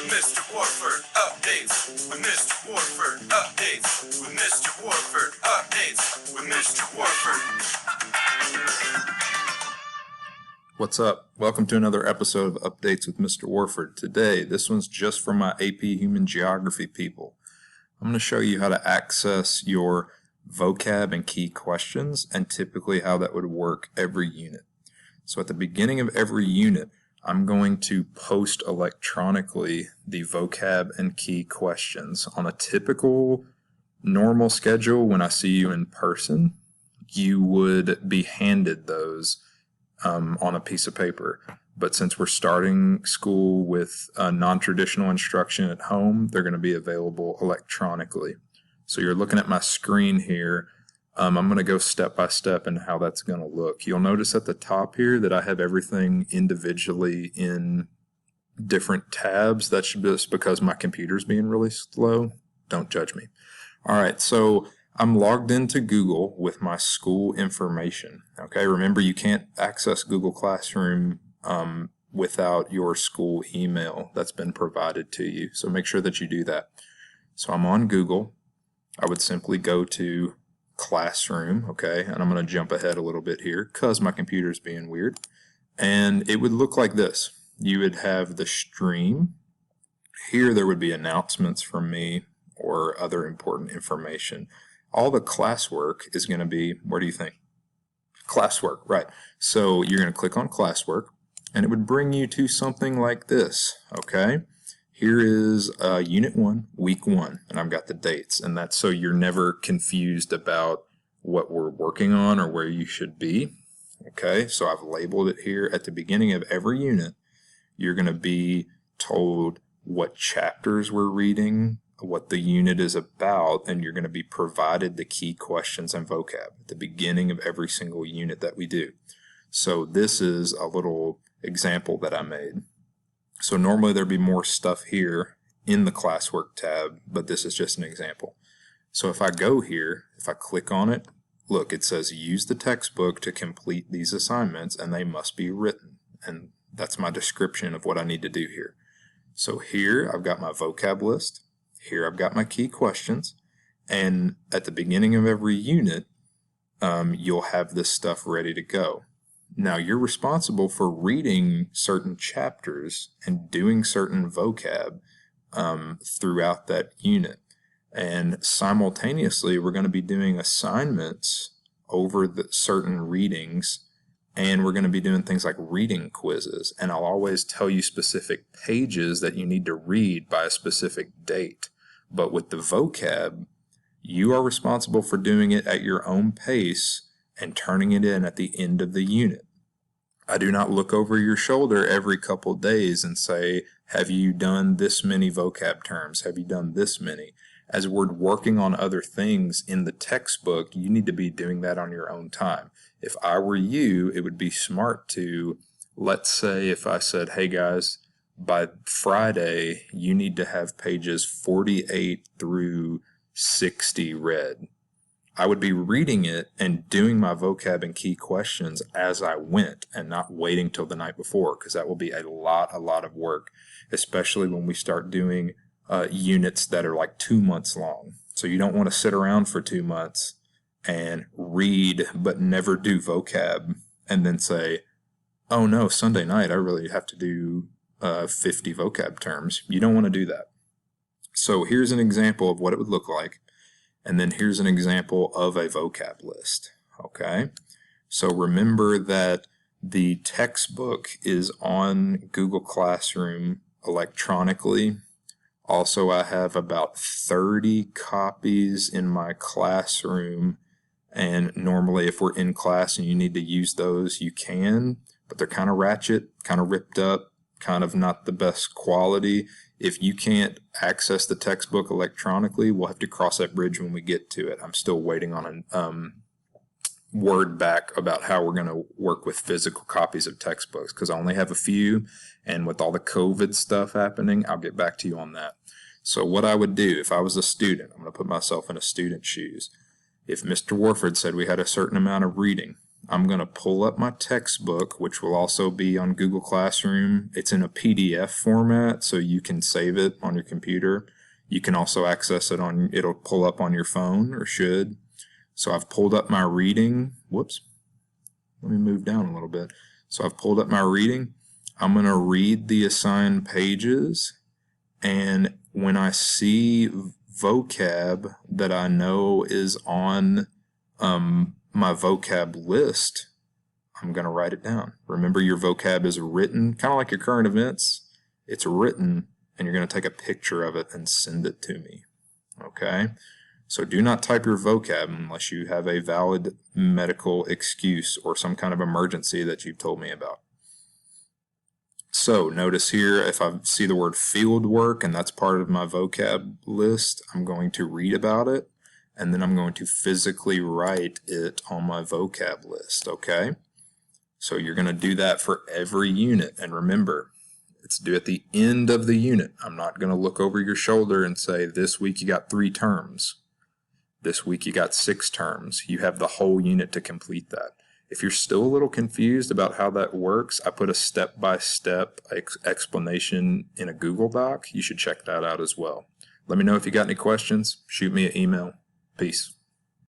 Mr. Warford updates. With Mr. Warford updates. With Mr. Warford updates. With Mr. Warford. What's up? Welcome to another episode of Updates with Mr. Warford. Today, this one's just for my AP Human Geography people. I'm going to show you how to access your vocab and key questions and typically how that would work every unit. So at the beginning of every unit, I'm going to post electronically the vocab and key questions. On a typical normal schedule, when I see you in person, you would be handed those on a piece of paper. But since we're starting school with non-traditional instruction at home, they're going to be available electronically. So you're looking at my screen here. I'm going to go step by step in how that's going to look. You'll notice at the top here that I have everything individually in different tabs. That's just because my computer's being really slow. Don't judge me. All right, so I'm logged into Google with my school information. Okay, remember you can't access Google Classroom without your school email that's been provided to you. So make sure that you do that. So I'm on Google. I would simply go to Classroom, okay, and I'm going to jump ahead a little bit here because my computer's being weird. And it would look like this. You would have the stream. Here there would be announcements from me or other important information. All the classwork is going to be, where do you think? Classwork, right. So you're going to click on Classwork, and it would bring you to something like this, okay? Here is Unit 1, Week 1, and I've got the dates, and that's so you're never confused about what we're working on or where you should be, okay? So I've labeled it here. At the beginning of every unit, you're going to be told what chapters we're reading, what the unit is about, and you're going to be provided the key questions and vocab at the beginning of every single unit that we do. So this is a little example that I made. So normally there'd be more stuff here in the classwork tab, but this is just an example. So if I go here, if I click on it, look, it says use the textbook to complete these assignments and they must be written. And that's my description of what I need to do here. So here I've got my vocab list. Here I've got my key questions. And at the beginning of every unit, you'll have this stuff ready to go. Now, you're responsible for reading certain chapters and doing certain vocab throughout that unit. And simultaneously, we're going to be doing assignments over the certain readings, and we're going to be doing things like reading quizzes. And I'll always tell you specific pages that you need to read by a specific date. But with the vocab, you are responsible for doing it at your own pace and turning it in at the end of the unit. I do not look over your shoulder every couple days and say, have you done this many vocab terms? Have you done this many? As we're working on other things in the textbook, you need to be doing that on your own time. If I were you, it would be smart to, let's say if I said, hey guys, by Friday, you need to have pages 48 through 60 read. I would be reading it and doing my vocab and key questions as I went and not waiting till the night before, because that will be a lot of work, especially when we start doing units that are like 2 months long. So you don't want to sit around for 2 months and read but never do vocab and then say, oh no, Sunday night I really have to do 50 vocab terms. You don't want to do that. So here's an example of what it would look like. And then here's an example of a vocab list, okay? So remember that the textbook is on Google Classroom electronically. Also, I have about 30 copies in my classroom, and normally if we're in class and you need to use those, you can, but they're kind of ratchet, kind of ripped up, kind of not the best quality. If you can't access the textbook electronically, we'll have to cross that bridge when we get to it. I'm still waiting on a word back about how we're going to work with physical copies of textbooks, because I only have a few, and with all the COVID stuff happening, I'll get back to you on that. So what I would do if I was a student, I'm going to put myself in a student's shoes. If Mr. Warford said we had a certain amount of reading, I'm going to pull up my textbook, which will also be on Google Classroom. It's in a PDF format, so you can save it on your computer. You can also access it it'll pull up on your phone, or should. So I've pulled up my reading. Whoops. Let me move down a little bit. So I've pulled up my reading. I'm going to read the assigned pages, and when I see vocab that I know is on my vocab list, I'm going to write it down. Remember, your vocab is written, kind of like your current events. It's written, and you're going to take a picture of it and send it to me. Okay? So do not type your vocab unless you have a valid medical excuse or some kind of emergency that you've told me about. So notice here, if I see the word field work and that's part of my vocab list, I'm going to read about it, and then I'm going to physically write it on my vocab list, okay? So you're going to do that for every unit, and remember, it's due at the end of the unit. I'm not going to look over your shoulder and say, this week you got 3 terms. This week you got 6 terms. You have the whole unit to complete that. If you're still a little confused about how that works, I put a step-by-step explanation in a Google Doc. You should check that out as well. Let me know if you got any questions. Shoot me an email. Peace.